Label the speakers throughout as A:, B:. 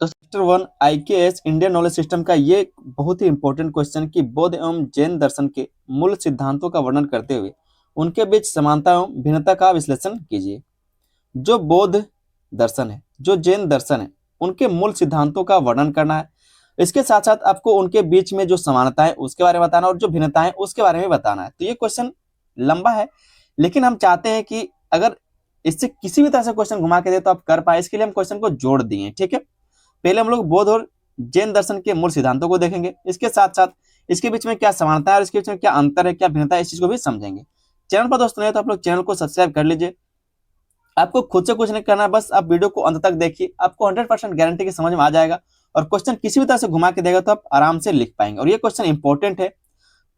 A: तो chapter 1 IKS Indian knowledge system का ये बहुत ही इंपॉर्टेंट क्वेश्चन कि बौद्ध एवं जैन दर्शन के मूल सिद्धांतों का वर्णन करते हुए उनके बीच समानता एवं भिन्नता का विश्लेषण कीजिए। जो बौद्ध दर्शन है, जो जैन दर्शन है, उनके मूल सिद्धांतों का वर्णन करना है। इसके साथ साथ आपको उनके बीच में जो समानता है उसके बारे में बताना और जो भिन्नता है उसके बारे में बताना है। तो ये क्वेश्चन लंबा है, लेकिन हम चाहते हैं कि अगर इससे किसी भी तरह से क्वेश्चन घुमा के दे तो आप कर पाए, इसके लिए हम क्वेश्चन को जोड़ दिए। ठीक है, पहले हम लोग बौद्ध और जैन दर्शन के मूल सिद्धांतों को देखेंगे, इसके साथ साथ इसके बीच में क्या समानता है और इसके बीच में क्या अंतर है, क्या भिन्नता है, इस चीज को भी समझेंगे। चैनल पर दोस्तों नहीं तो आप लोग चैनल को सब्सक्राइब कर लीजिए। आपको खुद से कुछ नहीं करना है, बस आप वीडियो को अंत तक देखिए, आपको 100% गारंटी की समझ में आ जाएगा और क्वेश्चन किसी भी तरह से घुमा के देगा तो आप आराम से लिख पाएंगे। और ये क्वेश्चन इंपॉर्टेंट है,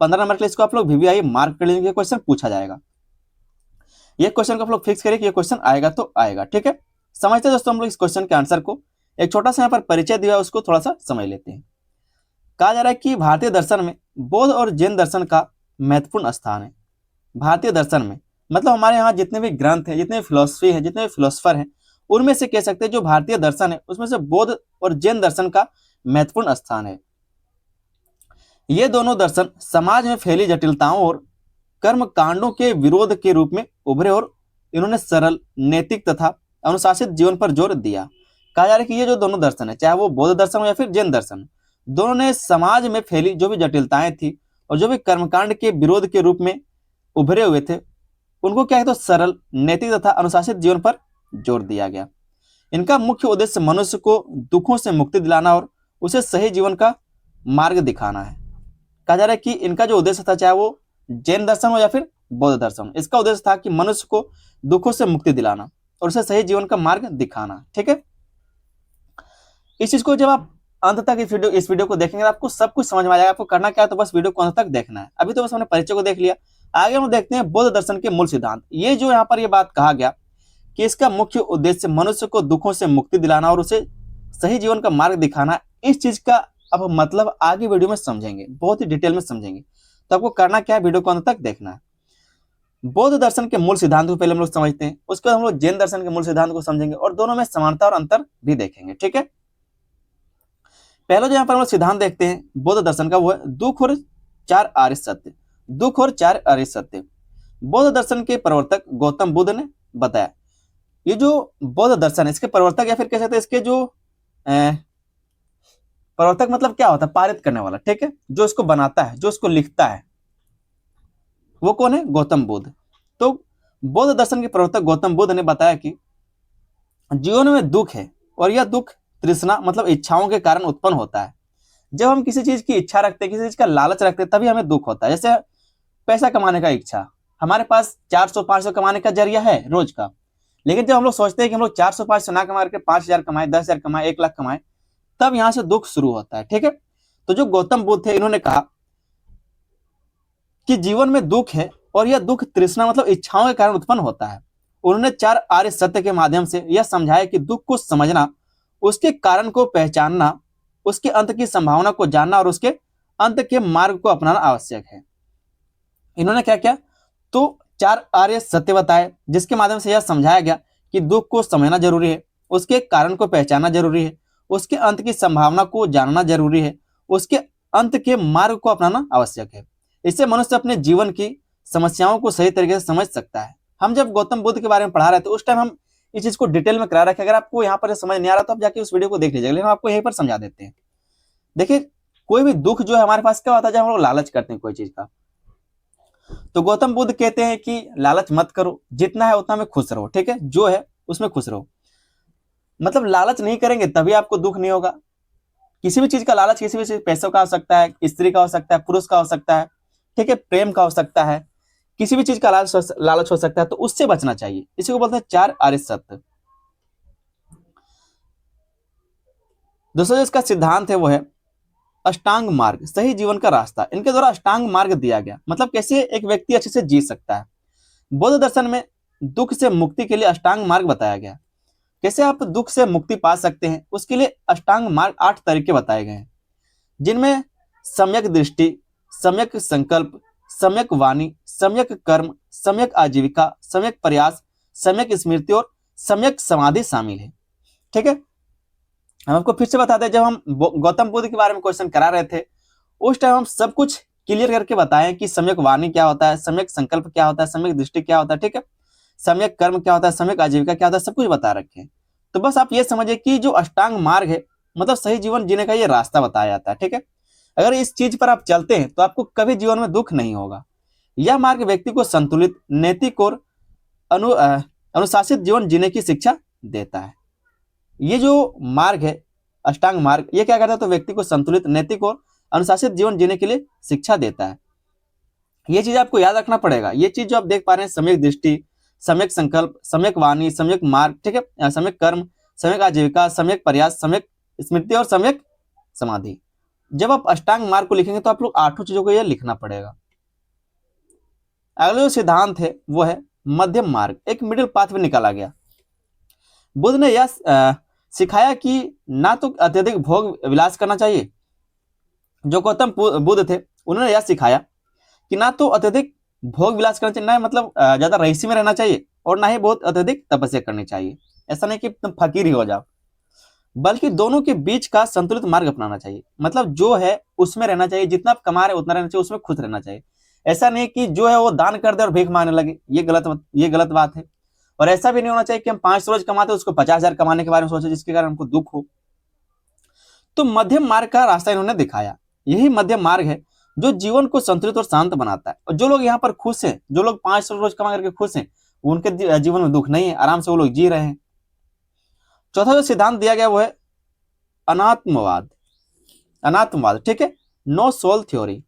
A: 15 नंबर के लिए इसको आप लोग VVI मार्क कर लीजिए, क्वेश्चन पूछा जाएगा। ये क्वेश्चन को आप लोग फिक्स करिए कि ये क्वेश्चन आएगा तो आएगा। ठीक है, समझते हैं दोस्तों हम लोग इस क्वेश्चन के आंसर को। एक छोटा सा यहाँ पर परिचय दिया है, उसको थोड़ा सा समझ लेते हैं। कहा जा रहा है कि भारतीय दर्शन में बौद्ध और जैन दर्शन का महत्वपूर्ण स्थान है। भारतीय दर्शन में मतलब हमारे यहाँ जितने भी ग्रंथ हैं, जितने भी फिलोसफी है, जितने भी फिलोसफर हैं, उनमें से कह सकते हैं जो भारतीय दर्शन है उसमें से बौद्ध और जैन दर्शन का महत्वपूर्ण स्थान है। ये दोनों दर्शन समाज में फैली जटिलताओं और कर्म कांडों के विरोध के रूप में उभरे और इन्होंने सरल, नैतिक तथा अनुशासित जीवन पर जोर दिया। कहा जा रहा है कि ये जो दोनों दर्शन है, चाहे वो बौद्ध दर्शन हो या फिर जैन दर्शन, दोनों ने समाज में फैली जो भी जटिलताएं थी और जो भी कर्मकांड के विरोध के रूप में उभरे हुए थे, उनको क्या है तो सरल, नैतिक तथा अनुशासित जीवन पर जोर दिया गया। इनका मुख्य उद्देश्य मनुष्य को दुखों से मुक्ति दिलाना और उसे सही जीवन का मार्ग दिखाना है। कहा जा रहा है कि इनका जो उद्देश्य था, चाहे वो जैन दर्शन हो या फिर बौद्ध दर्शन, इसका उद्देश्य था कि मनुष्य को दुखों से मुक्ति दिलाना और उसे सही जीवन का मार्ग दिखाना। ठीक है, इस चीज को जब आप अंत तक इस वीडियो को देखेंगे आपको सब कुछ समझ में आ जाएगा। आपको करना क्या है तो बस वीडियो को अंत तक देखना है। अभी तो बस हमने परिचय को देख लिया, आगे हम देखते हैं बौद्ध दर्शन के मूल सिद्धांत। ये जो यहाँ पर ये बात कहा गया कि इसका मुख्य उद्देश्य मनुष्य को दुखों से मुक्ति दिलाना और उसे सही जीवन का मार्ग दिखाना, इस चीज का अब मतलब आगे वीडियो में समझेंगे, बहुत ही डिटेल में समझेंगे। तो आपको करना क्या है, वीडियो को अंत तक देखना है। बौद्ध दर्शन के मूल सिद्धांत को पहले हम लोग समझते हैं, उसके बाद हम लोग जैन दर्शन के मूल सिद्धांत को समझेंगे और दोनों में समानता और अंतर भी देखेंगे। ठीक है, पहले जो यहाँ पर हम लोग सिद्धांत देखते हैं बौद्ध दर्शन का, वो है दुख और 4 आर्य सत्य। दुख और 4 आर्य सत्य बौद्ध दर्शन के प्रवर्तक गौतम बुद्ध ने बताया। ये जो बौद्ध दर्शन है इसके प्रवर्तक या फिर कह सकते हैं इसके जो प्रवर्तक मतलब क्या होता है, पारित करने वाला। ठीक है, जो इसको बनाता है, जो इसको लिखता है, वो कौन है, गौतम बुद्ध। तो बौद्ध दर्शन के प्रवर्तक गौतम बुद्ध ने बताया कि जीवन में दुख है और यह दुख तृष्णा मतलब इच्छाओं के कारण उत्पन्न होता है। जब हम किसी चीज की इच्छा रखते हैं, किसी चीज का लालच रखते हैं, तभी हमें दुख होता है। जैसे पैसा कमाने का इच्छा, हमारे पास 400-500 कमाने का जरिया है रोज का, लेकिन जब हम लोग सोचते हैं कि हम लोग 400-500 ना कमा करके 5,000 कमाए, 10,000 कमाए, 1 लाख कमाए, तब यहां से दुख शुरू होता है। ठीक है, तो जो गौतम बुद्ध थे इन्होंने कहा कि जीवन में दुख है और यह दुख तृष्णा मतलब इच्छाओं के कारण उत्पन्न होता है। उन्होंने 4 आर्य सत्य के माध्यम से यह समझाया कि दुख को समझना, उसके कारण को पहचानना, उसके अंत की संभावना को जानना और उसके अंत के मार्ग को अपनाना आवश्यक है। इन्होंने क्या किया तो 4 आर्य सत्य बताए, जिसके माध्यम से यह समझाया गया कि दुख को समझना जरूरी है, उसके कारण को पहचानना जरूरी है, उसके अंत की संभावना को जानना जरूरी है, उसके अंत के मार्ग को अपनाना आवश्यक है। इससे मनुष्य अपने जीवन की समस्याओं को सही तरीके से समझ सकता है। हम जब गौतम बुद्ध के बारे में पढ़ा रहे थे उस टाइम हम इस चीज को डिटेल में करा रखे। अगर आपको यहाँ पर समझ नहीं आ रहा तो आप जाके उस वीडियो को देख लीजिएगा, लेकिन आपको यहीं पर समझा देते हैं। देखिए, कोई भी दुख जो है हमारे पास क्या होता है, जब हम लोग लालच करते हैं कोई चीज का, तो गौतम बुद्ध कहते हैं कि लालच मत करो, जितना है उतना में खुश रहो। ठीक है, जो है उसमें खुश रहो, मतलब लालच नहीं करेंगे तभी आपको दुख नहीं होगा। किसी भी चीज का लालच, किसी भी चीज, पैसों का हो सकता है, स्त्री का हो सकता है, पुरुष का हो सकता है, ठीक है, प्रेम का हो सकता है, किसी भी चीज का लालच हो सकता है, तो उससे बचना चाहिए। इसी को बोलते हैं 4 आर्य सत्य। दूसरा जो इसका सिद्धांत है वो है अष्टांग मार्ग, सही जीवन का रास्ता। इनके द्वारा अष्टांग मार्ग दिया गया, मतलब कैसे एक व्यक्ति अच्छे से जी सकता है। बौद्ध दर्शन में दुख से मुक्ति के लिए अष्टांग मार्ग बताया गया। कैसे आप दुख से मुक्ति पा सकते हैं, उसके लिए अष्टांग मार्ग 8 तरीके बताए गए हैं, जिनमें सम्यक दृष्टि, सम्यक संकल्प, सम्यक वाणी, सम्यक कर्म, सम्यक आजीविका, सम्यक प्रयास, सम्यक स्मृति और सम्यक समाधि शामिल है। ठीक है, हम आपको फिर से बता दें, जब हम गौतम बुद्ध के बारे में क्वेश्चन करा रहे थे उस टाइम हम सब कुछ क्लियर करके बताएं कि सम्यक वाणी क्या होता है, सम्यक संकल्प क्या होता है, सम्यक दृष्टि क्या होता है, ठीक है, सम्यक कर्म क्या होता है, सम्यक आजीविका क्या होता है, सब कुछ बता रखे हैं। तो बस आप ये समझिए कि जो अष्टांग मार्ग है मतलब सही जीवन जीने का ये रास्ता बताया जाता है, ठीक है। अगर इस चीज पर आप चलते हैं तो आपको कभी जीवन में दुख नहीं होगा। यह मार्ग व्यक्ति को संतुलित, नैतिक और अनुशासित जीवन जीने की शिक्षा देता है। ये जो मार्ग है अष्टांग मार्ग, ये क्या करता है, तो व्यक्ति को संतुलित, नैतिक और अनुशासित जीवन जीने के लिए शिक्षा देता है। ये चीज आपको याद रखना पड़ेगा। ये चीज जो आप देख पा रहे हैं, सम्यक दृष्टि, सम्यक संकल्प, सम्यक वाणी, सम्यक मार्ग, ठीक है, सम्यक कर्म, सम्यक आजीविका, सम्यक प्रयास, सम्यक स्मृति और सम्यक समाधि। जब आप अष्टांग मार्ग को लिखेंगे तो आप लोग 8 चीजों को यह लिखना पड़ेगा। अगला जो सिद्धांत है वो है मध्यम मार्ग, एक मिडिल पाथ में निकाला गया। बुद्ध ने यह सिखाया कि ना तो अत्यधिक भोग विलास करना चाहिए। जो गौतम बुद्ध थे उन्होंने यह सिखाया कि ना तो अत्यधिक भोग विलास करना चाहिए, ना मतलब ज्यादा रईसी में रहना चाहिए, और ना ही बहुत अत्यधिक तपस्या करनी चाहिए। ऐसा नहीं कि तुम फकीर ही हो जाओ, बल्कि दोनों के बीच का संतुलित मार्ग अपनाना चाहिए। मतलब जो है उसमें रहना चाहिए, जितना आप कमा रहे उतना रहना चाहिए, उसमें खुश रहना चाहिए। ऐसा नहीं कि जो है वो दान कर दे और भीख मांगने लगे, ये गलत बात है। और ऐसा भी नहीं होना चाहिए कि हम 500 रोज कमाते उसको 50,000 कमाने के बारे में सोचे जिसके कारण हमको दुख हो। तो मध्यम मार्ग का रास्ता इन्होंने दिखाया। यही मध्यम मार्ग है जो जीवन को संतुलित और शांत बनाता है। और जो लोग यहाँ पर खुश हैं, जो लोग 500 रोज कमा करके खुश हैं, उनके जीवन में दुख नहीं है, आराम से वो लोग जी रहे हैं। चौथा जो सिद्धांत दिया गया वो है अनात्मवाद। अनात्मवाद, ठीक है, नो सोल थ्योरी।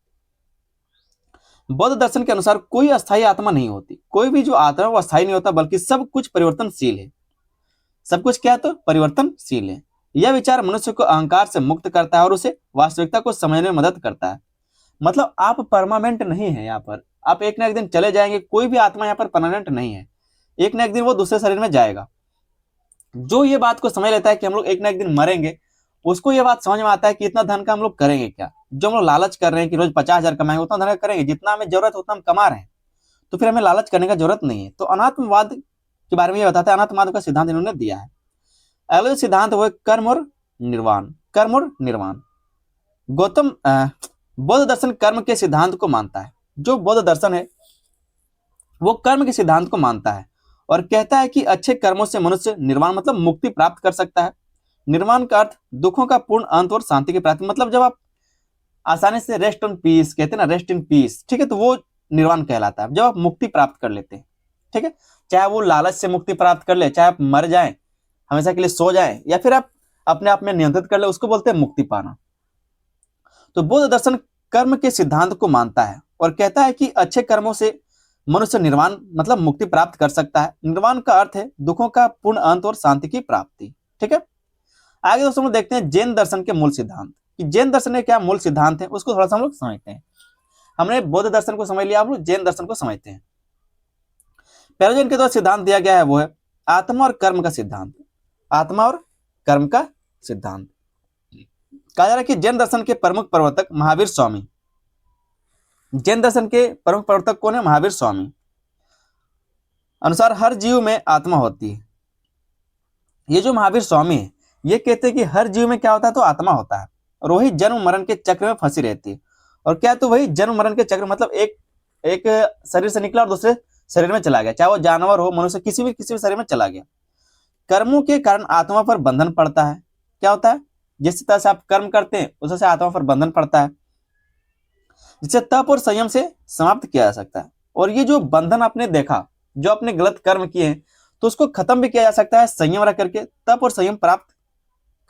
A: बौद्ध दर्शन के अनुसार कोई अस्थायी आत्मा नहीं होती। कोई भी जो आत्मा है वो अस्थायी नहीं होता, बल्कि सब कुछ परिवर्तनशील है। सब कुछ क्या है, तो परिवर्तनशील है। यह विचार मनुष्य को अहंकार से मुक्त करता है और उसे वास्तविकता को समझने में मदद करता है। मतलब आप परमानेंट नहीं है यहाँ पर, आप एक ना एक दिन चले जाएंगे। कोई भी आत्मा यहाँ पर परमानेंट नहीं है, एक ना एक दिन वो दूसरे शरीर में जाएगा। जो ये बात को समझ लेता है कि हम लोग एक ना एक दिन मरेंगे, उसको ये बात समझ में आता है कि इतना धन का हम लोग करेंगे क्या। जो हम लोग लालच कर रहे हैं कि रोज 50,000 कमाएंगे, उतना धन करेंगे जितना हमें जरूरत है उतना हम कमा रहे हैं, तो फिर हमें लालच करने का जरूरत नहीं है। तो अनात्मवाद के बारे में ये बताता है, अनात्मवाद का सिद्धांत इन्होंने दिया है। अगला सिद्धांत वो कर्म और निर्वाण। कर्म और निर्वाण, गौतम बौद्ध दर्शन कर्म के सिद्धांत को मानता है। जो बौद्ध दर्शन है वो कर्म के सिद्धांत को मानता है और कहता है कि अच्छे कर्मों से मनुष्य निर्वाण मतलब मुक्ति प्राप्त कर सकता है। निर्वाण का अर्थ दुखों का पूर्ण अंत और शांति की प्राप्ति। मतलब जब आप आसानी से रेस्ट ऑन पीस कहते हैं ना, रेस्ट इन पीस, ठीक है, तो वो निर्वाण कहलाता है। जब आप मुक्ति प्राप्त कर लेते हैं, ठीक है, चाहे वो लालच से मुक्ति प्राप्त कर ले, चाहे आप मर जाएं, हमेशा के लिए सो जाएं, या फिर आप अपने आप में नियंत्रित कर ले, उसको बोलते हैं मुक्ति पाना। तो बौद्ध दर्शन कर्म के सिद्धांत को मानता है और कहता है कि अच्छे कर्मों से मनुष्य निर्वाण मतलब मुक्ति प्राप्त कर सकता है। निर्वाण का अर्थ है दुखों का पूर्ण अंत और शांति की प्राप्ति, ठीक है। आगे दोस्तों हम देखते हैं जैन दर्शन के मूल सिद्धांत, कि जैन दर्शन के क्या मूल सिद्धांत है, उसको थोड़ा सा हम लोग समझते हैं। हमने बौद्ध दर्शन को समझ लिया, आप लोग जैन दर्शन को समझते हैं। पहले जो इनके द्वारा सिद्धांत दिया गया है वो है आत्मा और कर्म का सिद्धांत। आत्मा और कर्म का सिद्धांत कहा जा रहा है कि जैन दर्शन के प्रमुख प्रवर्तक महावीर स्वामी। जैन दर्शन के प्रमुख प्रवर्तक कौन है, महावीर स्वामी अनुसार हर जीव में आत्मा होती है। ये जो महावीर स्वामी है ये कहते हैं कि हर जीव में क्या होता है, तो आत्मा होता है, और वही जन्म मरण के चक्र में फंसी रहती है। और क्या, तो वही जन्म मरण के चक्र मतलब एक शरीर से निकला और दूसरे शरीर में चला गया, चाहे वो जानवर हो, मनुष्य, किसी भी शरीर में चला गया। कर्मों के कारण आत्मा पर बंधन पड़ता है। क्या होता है, जिस तरह से आप कर्म करते हैं उस तरह से आत्मा पर बंधन पड़ता है, जिसे तप और संयम से समाप्त किया जा सकता है। और ये जो बंधन आपने देखा, जो आपने गलत कर्म किए हैं, तो उसको खत्म भी किया जा सकता है संयम रख करके, तप और संयम प्राप्त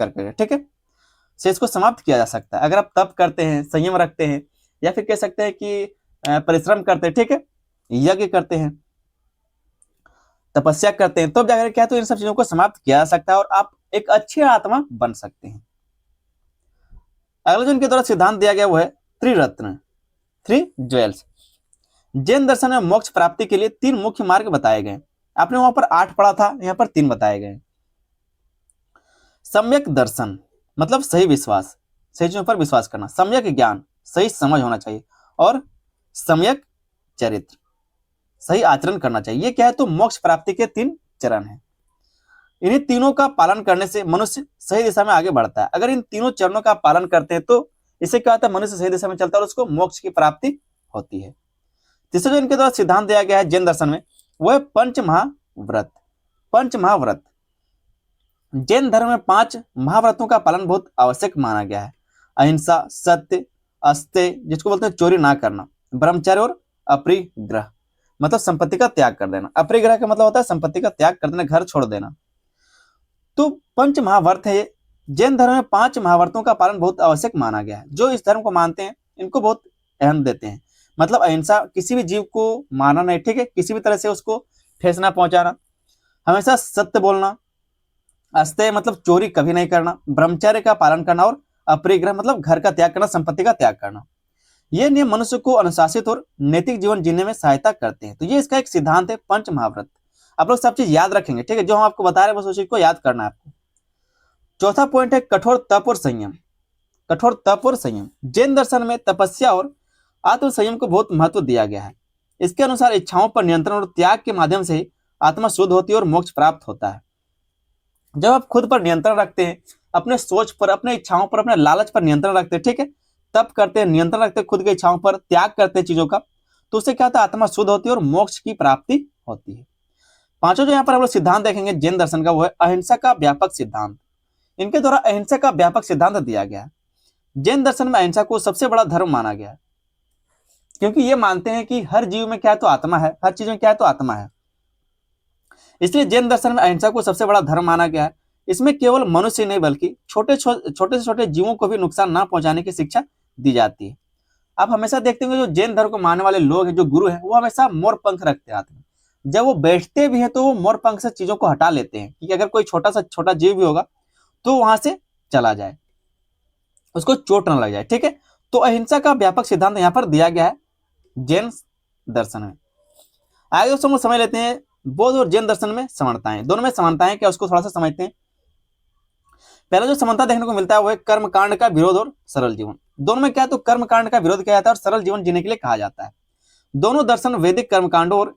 A: करके, ठीक है, से इसको समाप्त किया जा सकता है। अगर आप तप करते हैं, संयम रखते हैं, या फिर कह सकते हैं कि परिश्रम करते हैं, ठीक है, यज्ञ करते हैं, तपस्या करते हैं, तब जाकर क्या, तो इन सब चीजों को समाप्त किया जा सकता है और आप एक अच्छी आत्मा बन सकते हैं। अगला जो इनके द्वारा सिद्धांत दिया गया वो है त्रिरत्न, 3 ज्वेल्स। जैन दर्शन में मोक्ष प्राप्ति के लिए 3 मुख्य मार्ग बताए गए। आपने वहां पर 8 पढ़ा था, यहाँ पर 3 बताए गए। सम्यक दर्शन मतलब सही विश्वास, सही चीजों पर विश्वास करना। सम्यक ज्ञान, सही समझ होना चाहिए। और सम्यक चरित्र, सही आचरण करना चाहिए। ये क्या है, तो मोक्ष प्राप्ति के 3 चरण हैं। इन्हीं तीनों का पालन करने से मनुष्य सही दिशा में आगे बढ़ता है। अगर इन तीनों चरणों का पालन करते हैं तो इससे क्या होता है, मनुष्य सही दिशा में चलता है और उसको मोक्ष की प्राप्ति होती है। तीसरा जो इनके द्वारा सिद्धांत दिया गया है जैन दर्शन में, वो है पंच महाव्रत। पंच महाव्रत, जैन धर्म में 5 महाव्रतों का पालन बहुत आवश्यक माना गया है। अहिंसा, सत्य, अस्तेय जिसको बोलते हैं चोरी ना करना, ब्रह्मचर्य और अपरिग्रह मतलब संपत्ति का त्याग कर देना। अपरिग्रह का मतलब होता है संपत्ति का त्याग कर देना, घर छोड़ देना। तो पंच महाव्रत है। जैन धर्म में 5 महाव्रतों का पालन बहुत आवश्यक माना गया है। जो इस धर्म को मानते हैं इनको बहुत अहम देते हैं। मतलब अहिंसा, किसी भी जीव को मारना नहीं, ठीक है, किसी भी तरह से उसको ठेस ना पहुंचाना, हमेशा सत्य बोलना, अस्तेय मतलब चोरी कभी नहीं करना, ब्रह्मचर्य का पालन करना और अपरिग्रह मतलब घर का त्याग करना, संपत्ति का त्याग करना। ये नियम मनुष्य को अनुशासित और नैतिक जीवन जीने में सहायता करते हैं। तो ये इसका एक सिद्धांत है पंच महाव्रत। आप लोग सब चीज याद रखेंगे, ठीक है, जो हम आपको बता रहे हैं बस उस चीज को याद करना है आपको। चौथा पॉइंट है कठोर तप और संयम। कठोर तप और संयम, जैन दर्शन में तपस्या और आत्म संयम को बहुत महत्व दिया गया है। इसके अनुसार इच्छाओं पर नियंत्रण और त्याग के माध्यम से आत्मा शुद्ध होती है और मोक्ष प्राप्त होता है। जब आप खुद पर नियंत्रण रखते हैं, अपने सोच पर, अपने इच्छाओं पर, अपने लालच पर नियंत्रण रखते हैं, ठीक है, तप करते हैं, नियंत्रण रखते हैं खुद की इच्छाओं पर, त्याग करते हैं चीजों का, तो उससे क्या होता है, आत्मा शुद्ध होती है और मोक्ष की प्राप्ति होती है। पांचों जो यहाँ पर हम लोग सिद्धांत देखेंगे जैन दर्शन का, वो है अहिंसा का व्यापक सिद्धांत। इनके द्वारा अहिंसा का व्यापक सिद्धांत दिया गया है। जैन दर्शन में अहिंसा को सबसे बड़ा धर्म माना गया है, क्योंकि ये मानते हैं कि हर जीव में क्या है तो आत्मा है, हर चीज में क्या है तो आत्मा है। इसलिए जैन दर्शन में अहिंसा को सबसे बड़ा धर्म माना गया है। इसमें केवल मनुष्य नहीं बल्कि छोटे से छोटे जीवों को भी नुकसान ना पहुंचाने की शिक्षा दी जाती है। आप हमेशा देखते होंगे जो जैन धर्म को मानने वाले लोग हैं, जो गुरु हैं, वो हमेशा मोर पंख रखते हैं हाथ में। जब वो बैठते भी हैं तो वो मोर पंख से चीजों को हटा लेते हैं कि अगर कोई छोटा जीव भी होगा तो वहां से चला जाए, उसको चोट न लग जाए, ठीक है। तो अहिंसा का व्यापक सिद्धांत यहाँ पर दिया गया है जैन दर्शन में। आगे दोस्तों हम समझ लेते हैं बौद्ध और जैन दर्शन में समानताएं। दोनों में समानताएं क्या, उसको थोड़ा सा समझते हैं। पहला जो समानता देखने को मिलता है वो है कर्म कांड का विरोध और सरल जीवन। दोनों में क्या है तो कर्म कांड का विरोध किया जाता है और सरल जीवन जीने के लिए कहा जाता है। दोनों दर्शन वैदिक कर्म कांडों और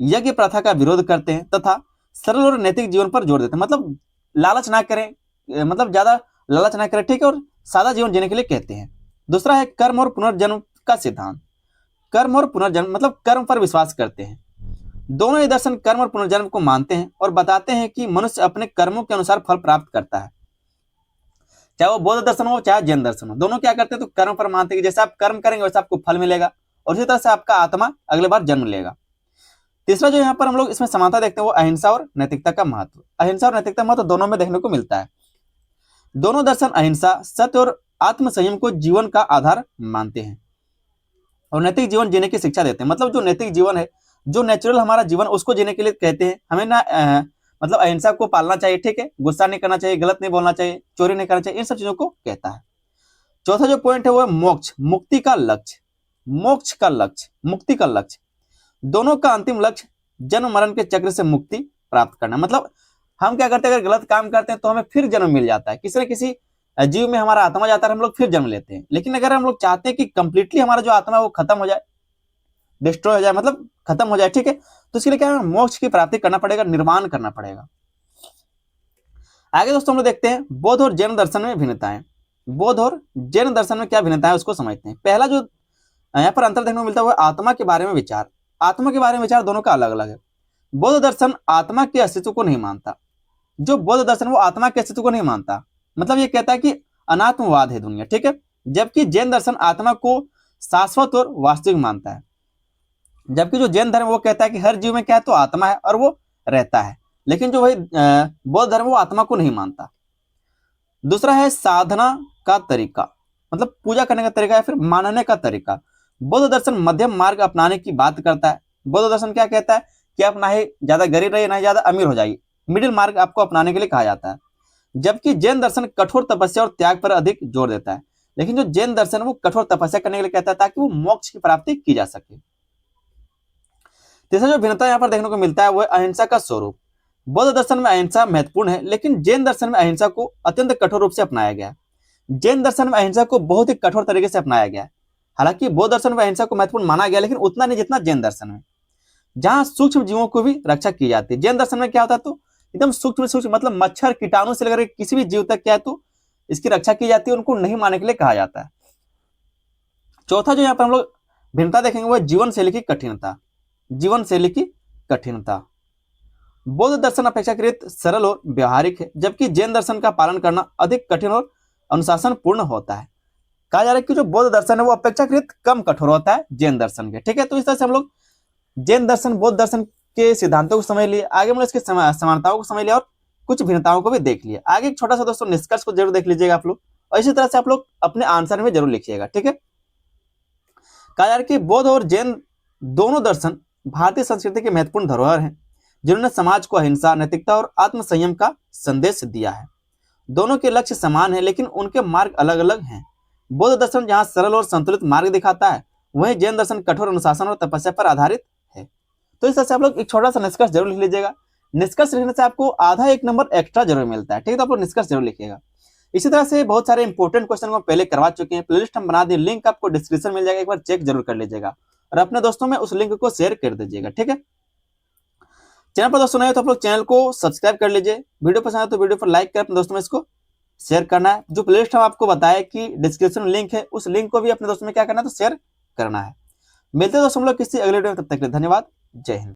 A: यज्ञ प्रथा का विरोध करते हैं तथा सरल और नैतिक जीवन पर जोर देते हैं। मतलब लालच ना करें, मतलब ज्यादा लालच ना करें, ठीक है, और सादा जीवन जीने के लिए कहते हैं। दूसरा है कर्म और पुनर्जन्म का सिद्धांत। कर्म और पुनर्जन्म मतलब कर्म पर विश्वास करते हैं। दोनों ही दर्शन कर्म और पुनर्जन्म को मानते हैं और बताते हैं कि मनुष्य अपने कर्मों के अनुसार फल प्राप्त करता है। चाहे वो बौद्ध दर्शन हो चाहे जैन दर्शन हो, दोनों क्या करते हैं तो कर्म पर मानते हैं कि जैसे आप कर्म करेंगे वैसे आपको फल मिलेगा और इसी तरह से आपका आत्मा अगले बार जन्म लेगा। तीसरा जो यहाँ पर हम लोग इसमें समानता देखते हैं वो अहिंसा और नैतिकता का महत्व। अहिंसा और नैतिकता महत्व दोनों में देखने को मिलता है। दोनों दर्शन अहिंसा, सत्य और आत्म संयम को जीवन का आधार मानते हैं और नैतिक जीवन जीने की शिक्षा देते हैं। मतलब जो नैतिक जीवन है, जो नेचुरल हमारा जीवन, उसको जीने के लिए कहते हैं हमें ना मतलब अहिंसा को पालना चाहिए, ठीक है, गुस्सा नहीं करना चाहिए, गलत नहीं बोलना चाहिए, चोरी नहीं करना चाहिए, इन सब चीजों को कहता है। चौथा जो पॉइंट है वो है मोक्ष, मुक्ति का लक्ष्य। मोक्ष का लक्ष्य, मुक्ति का लक्ष्य, दोनों का अंतिम लक्ष्य जन्म मरण के चक्र से मुक्ति प्राप्त करना। मतलब हम क्या करते हैं, अगर गलत काम करते हैं तो हमें फिर जन्म मिल जाता है, किसी न किसी जीव में हमारा आत्मा जाता है, हम लोग फिर जन्म लेते हैं। लेकिन अगर हम लोग चाहते हैं कि कंप्लीटली हमारा जो आत्मा है वो खत्म हो जाए, डिस्ट्रॉय हो जाए, मतलब खत्म हो जाए, ठीक है, तो इसके लिए क्या है, मोक्ष की प्राप्ति करना पड़ेगा, निर्माण करना पड़ेगा। आगे दोस्तों हम लोग देखते हैं बौद्ध और जैन दर्शन में भिन्नताएं। बौद्ध और जैन दर्शन में क्या भिन्नता है उसको समझते हैं। पहला जो यहाँ पर अंतर देखने को मिलता है वो आत्मा के बारे में विचार। आत्मा के बारे में विचार दोनों का अलग अलग है। बौद्ध दर्शन आत्मा के अस्तित्व को नहीं मानता। जो बौद्ध दर्शन वो आत्मा के अस्तित्व को नहीं मानता, मतलब ये कहता है कि अनात्मवाद है दुनिया, ठीक है। जबकि जैन दर्शन आत्मा को शाश्वत और वास्तविक मानता है। जबकि जो जैन धर्म वो कहता है कि हर जीव में क्या है तो आत्मा है और वो रहता है। लेकिन जो भाई बौद्ध धर्म वो आत्मा को नहीं मानता। दूसरा है साधना का तरीका, मतलब पूजा करने का तरीका या फिर मानने का तरीका। बौद्ध दर्शन मध्यम मार्ग अपनाने की बात करता है। बौद्ध दर्शन क्या कहता है कि आप ना ही ज्यादा गरीब रहिए ना ही ज्यादा अमीर हो जाइए, मिडिल मार्ग आपको अपनाने के लिए कहा जाता है। जबकि जैन दर्शन कठोर तपस्या और त्याग पर अधिक जोर देता है। लेकिन जो जैन दर्शन वो कठोर तपस्या करने के लिए कहता है ताकि वो मोक्ष की प्राप्ति की जा सके। तीसरा जो भिन्नता यहाँ पर देखने को मिलता है वो है अहिंसा का स्वरूप। बौद्ध दर्शन में अहिंसा महत्वपूर्ण है, लेकिन जैन दर्शन में अहिंसा को अत्यंत कठोर रूप से अपनाया गया है। जैन दर्शन में अहिंसा को बहुत ही कठोर तरीके से अपनाया गया है। हालांकि बौद्ध दर्शन में अहिंसा को महत्वपूर्ण माना गया, लेकिन उतना नहीं जितना जैन दर्शन में, जहां सूक्ष्म जीवों को भी रक्षा की जाती है। जैन दर्शन में क्या होता है तो एकदम सूक्ष्म सूक्ष्म, मतलब मच्छर कीटाणु से लेकर किसी भी जीव तक क्या है तो इसकी रक्षा की जाती है, उनको नहीं मारने के लिए कहा जाता है। चौथा जो यहाँ पर हम लोग भिन्नता देखेंगे वो जीवन शैली की कठिनता। जीवन शैली की कठिनता, बौद्ध दर्शन अपेक्षाकृत सरल और व्यवहारिक है, जबकि जैन दर्शन का पालन करना अधिक कठिन और अनुशासन पूर्ण होता है। कहा जा रहा है कि जो बौद्ध दर्शन है वो अपेक्षाकृत कम कठोर होता है जैन दर्शन के। ठीक है, तो इस तरह से हम लोग जैन दर्शन बौद्ध दर्शन के सिद्धांतों को समझ लिए, आगे हम लोग इसके समानताओं को समझ लिया और कुछ भिन्नताओं को भी देख लिया। आगे एक छोटा सा दोस्तों निष्कर्ष को जरूर देख लीजिएगा आप लोग, और इसी तरह से आप लोग अपने आंसर में जरूर लिखिएगा। ठीक है, कहा जा रहा है कि बौद्ध और जैन दोनों दर्शन भारतीय संस्कृति के महत्वपूर्ण धरोहर हैं, जिन्होंने समाज को अहिंसा, नैतिकता और आत्मसंयम का संदेश दिया है। दोनों के लक्ष्य समान है, लेकिन उनके मार्ग अलग अलग हैं। बौद्ध दर्शन जहां सरल और संतुलित मार्ग दिखाता है, वहीं जैन दर्शन कठोर अनुशासन और तपस्या पर आधारित है। तो इस तरह से आप लोग एक छोटा सा निष्कर्ष जरूर लिख लीजिएगा। निष्कर्ष लिखने से आपको आधा एक नंबर एक्स्ट्रा जरूर मिलता है। ठीक है, तो आप लोग निष्कर्ष जरूर लिखिएगा। इसी तरह से बहुत सारे इंपॉर्टेंट क्वेश्चन को पहले करवा चुके हैं, प्लेलिस्ट हम बना दिए, लिंक आपको डिस्क्रिप्शन मिल जाएगा, एक बार चेक जरूर कर लीजिएगा और अपने दोस्तों में उस लिंक को शेयर कर दीजिएगा। ठीक है, चैनल पर दोस्तों नए हो तो आप लोग चैनल को सब्सक्राइब कर लीजिए, वीडियो पसंद आए तो वीडियो पर लाइक कर अपने दोस्तों में इसको शेयर करना है। जो प्लेलिस्ट हम आपको बताया कि डिस्क्रिप्शन में लिंक है, उस लिंक को भी अपने दोस्तों में क्या करना है तो शेयर करना है। मिलते हैं दोस्तों हम लोग किसी अगले वीडियो में, तब तक के लिए धन्यवाद, जय हिंद।